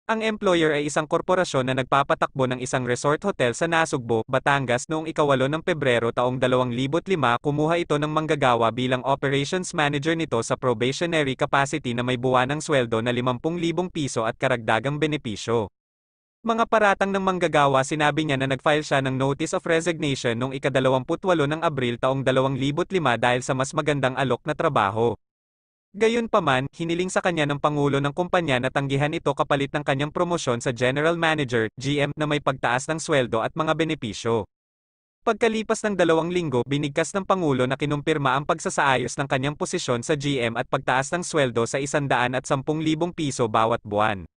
Ang employer ay isang korporasyon na nagpapatakbo ng isang resort hotel sa Nasugbo, Batangas noong ika-8 ng Pebrero taong 2005. Kumuha ito ng manggagawa bilang operations manager nito sa probationary capacity na may buwanang sweldo na 50,000 piso at karagdagang benepisyo. Mga paratang ng manggagawa, sinabi niya na nag-file siya ng notice of resignation noong ika-28 ng Abril taong 2005 dahil sa mas magandang alok na trabaho. Gayunpaman, hiniling sa kanya ng Pangulo ng kumpanya na tanggihan ito kapalit ng kanyang promosyon sa General Manager, GM, na may pagtaas ng sweldo at mga benepisyo. Pagkalipas ng 2 linggo, binigkas ng Pangulo na kinumpirma ang pagsasaayos ng kanyang posisyon sa GM at pagtaas ng sweldo sa 110,000 piso bawat buwan.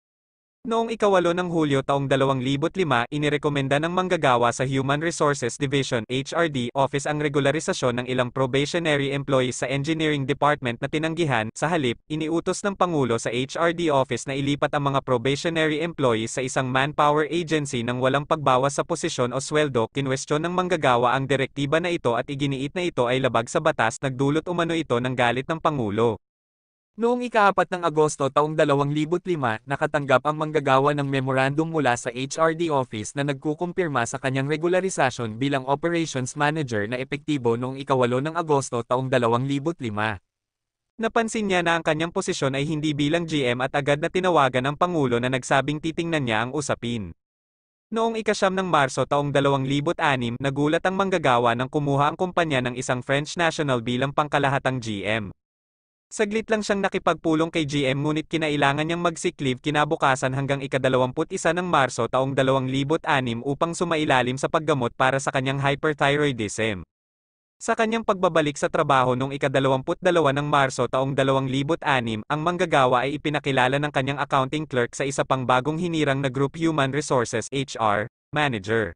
Noong ika-8 ng Hulyo taong 2005, inirekomenda ng manggagawa sa Human Resources Division (HRD) Office ang regularisasyon ng ilang probationary employees sa Engineering Department na tinanggihan. Sa halip, iniutos ng Pangulo sa HRD Office na ilipat ang mga probationary employees sa isang manpower agency nang walang pagbawas sa posisyon o sweldo. Kinwestiyon ng manggagawa ang direktiba na ito at iginiit na ito ay labag sa batas. Nagdulot umano ito ng galit ng Pangulo. Noong ika-4 ng Agosto taong 2005, nakatanggap ang manggagawa ng memorandum mula sa HRD Office na nagkukumpirma sa kanyang regularisasyon bilang Operations Manager na epektibo noong ika-8 ng Agosto taong 2005. Napansin niya na ang kanyang posisyon ay hindi bilang GM at agad na tinawagan ang Pangulo na nagsabing titingnan niya ang usapin. Noong ika-9 ng Marso taong 2006, nagulat ang manggagawa nang kumuha ang kumpanya ng isang French national bilang pangkalahatang GM. Saglit lang siyang nakipagpulong kay GM ngunit kinailangan niyang mag-sick leave kinabukasan hanggang ika-21 ng Marso taong 2006 upang sumailalim sa paggamot para sa kanyang hyperthyroidism. Sa kanyang pagbabalik sa trabaho noong ika-22 ng Marso taong 2006, ang manggagawa ay ipinakilala ng kanyang accounting clerk sa isa pang bagong hinirang na Group Human Resources (HR) Manager.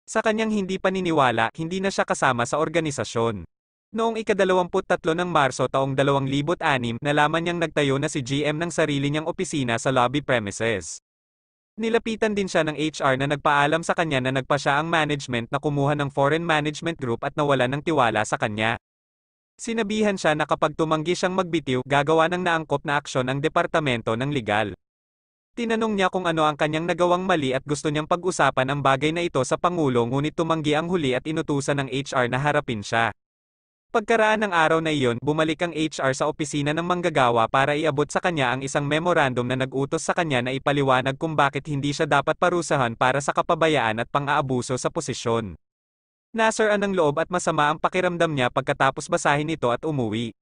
Sa kanyang hindi paniniwala, hindi na siya kasama sa organisasyon. Noong ika-23 ng Marso taong 2006, nalaman niyang nagtayo na si GM ng sarili niyang opisina sa lobby premises. Nilapitan din siya ng HR na nagpaalam sa kanya na nagpa siya ang management na kumuha ng foreign management group at nawala ng tiwala sa kanya. Sinabihan siya na kapag tumanggi siyang magbitiw, gagawa ng naangkop na aksyon ang departamento ng legal. Tinanong niya kung ano ang kanyang nagawang mali at gusto niyang pag-usapan ang bagay na ito sa Pangulo, ngunit tumanggi ang huli at inutusan ng HR na harapin siya. Pagkaraan ng araw na iyon, bumalik ang HR sa opisina ng manggagawa para iabot sa kanya ang isang memorandum na nag-utos sa kanya na ipaliwanag kung bakit hindi siya dapat parusahan para sa kapabayaan at pang-aabuso sa posisyon. Nasiraan ng loob at masama ang pakiramdam niya pagkatapos basahin ito at umuwi.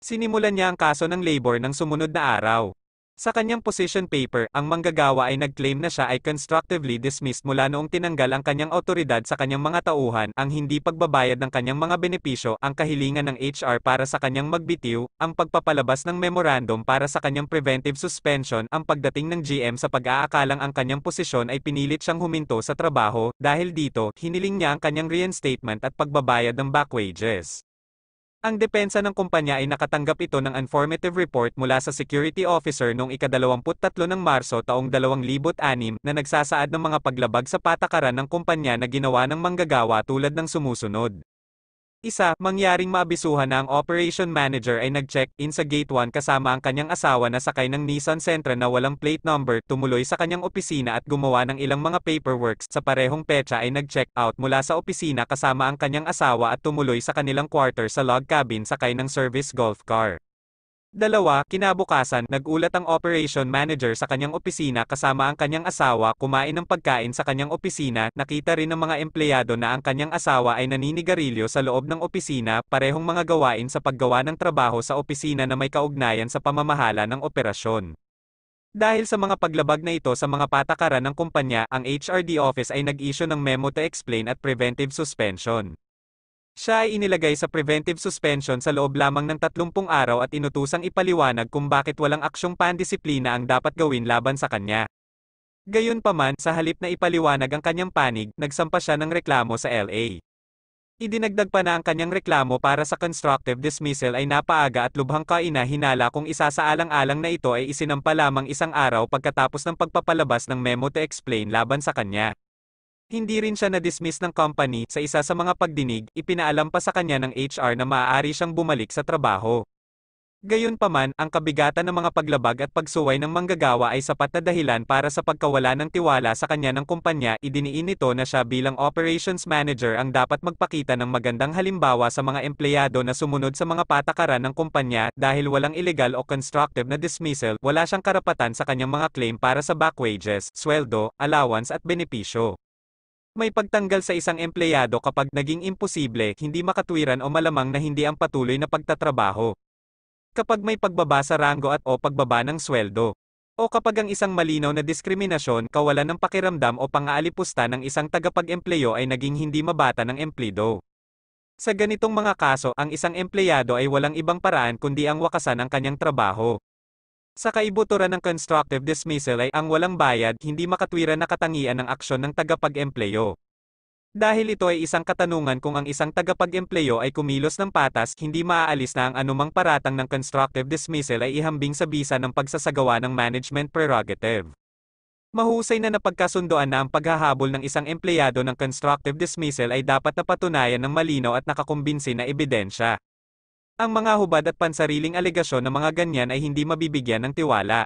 Sinimulan niya ang kaso ng labor ng sumunod na araw. Sa kanyang position paper, ang manggagawa ay nag-claim na siya ay constructively dismissed mula noong tinanggal ang kanyang awtoridad sa kanyang mga tauhan, ang hindi pagbabayad ng kanyang mga benepisyo, ang kahilingan ng HR para sa kanyang magbitiw, ang pagpapalabas ng memorandum para sa kanyang preventive suspension, ang pagdating ng GM sa pag-aakalang ang kanyang posisyon ay pinilit siyang huminto sa trabaho. Dahil dito, hiniling niya ang kanyang reinstatement at pagbabayad ng back wages. Ang depensa ng kumpanya ay nakatanggap ito ng informative report mula sa security officer noong ika-23 ng Marso taong 2006 na nagsasaad ng mga paglabag sa patakaran ng kumpanya na ginawa ng manggagawa tulad ng sumusunod. Isa, mangyaring maabisuhan na ang operation manager ay nag-check-in sa Gate 1 kasama ang kanyang asawa na sakay ng Nissan Sentra na walang plate number, tumuloy sa kanyang opisina at gumawa ng ilang mga paperworks. Sa parehong petsa ay nag-check-out mula sa opisina kasama ang kanyang asawa at tumuloy sa kanilang quarter sa log cabin sakay ng service golf car. Dalawa, kinabukasan, nagulat ang operation manager sa kanyang opisina kasama ang kanyang asawa kumain ng pagkain sa kanyang opisina. Nakita rin ng mga empleyado na ang kanyang asawa ay naninigarilyo sa loob ng opisina, parehong mga gawain sa paggawa ng trabaho sa opisina na may kaugnayan sa pamamahala ng operasyon. Dahil sa mga paglabag na ito sa mga patakaran ng kumpanya, ang HRD office ay nag-issue ng memo to explain at preventive suspension. Siya ay inilagay sa preventive suspension sa loob lamang ng 30 araw at inutusang ipaliwanag kung bakit walang aksyong pandisiplina ang dapat gawin laban sa kanya. Gayunpaman, sa halip na ipaliwanag ang kanyang panig, nagsampa siya ng reklamo sa LA. Idinagdag pa na ang kanyang reklamo para sa constructive dismissal ay napaaga at lubhang kainahinala kung isasaalang-alang na ito ay isinampa lamang isang araw pagkatapos ng pagpapalabas ng memo to explain laban sa kanya. Hindi rin siya na-dismiss ng company. Sa isa sa mga pagdinig, ipinaalam pa sa kanya ng HR na maaari siyang bumalik sa trabaho. Gayunpaman, ang kabigatan ng mga paglabag at pagsuway ng manggagawa ay sapat na dahilan para sa pagkawala ng tiwala sa kanya ng kumpanya. Idiniin nito na siya bilang operations manager ang dapat magpakita ng magandang halimbawa sa mga empleyado na sumunod sa mga patakaran ng kumpanya. Dahil walang illegal o constructive na dismissal, wala siyang karapatan sa kanyang mga claim para sa back wages, sweldo, allowance at benepisyo. May pagtanggal sa isang empleyado kapag naging imposible, hindi makatwiran o malamang na hindi ang patuloy na pagtatrabaho. Kapag may pagbaba sa ranggo at o pagbaba ng sweldo. O kapag ang isang malinaw na diskriminasyon, kawalan ng pakiramdam o pang-aalipusta ng isang tagapag-empleyo ay naging hindi mabata ng empleyado. Sa ganitong mga kaso, ang isang empleyado ay walang ibang paraan kundi ang wakasan ang kanyang trabaho. Sa kaibuturan ng constructive dismissal ay ang walang bayad, hindi makatwiran na katangian ng aksyon ng tagapag-empleyo. Dahil ito ay isang katanungan kung ang isang tagapag-empleyo ay kumilos ng patas, hindi maaalis na ang anumang paratang ng constructive dismissal ay ihambing sa bisa ng pagsasagawa ng management prerogative. Mahusay na napagkasundoan na ang paghahabol ng isang empleyado ng constructive dismissal ay dapat napatunayan ng malinaw at nakakumbinsi na ebidensya. Ang mga hubad at pansariling alegasyon ng mga ganyan ay hindi mabibigyan ng tiwala.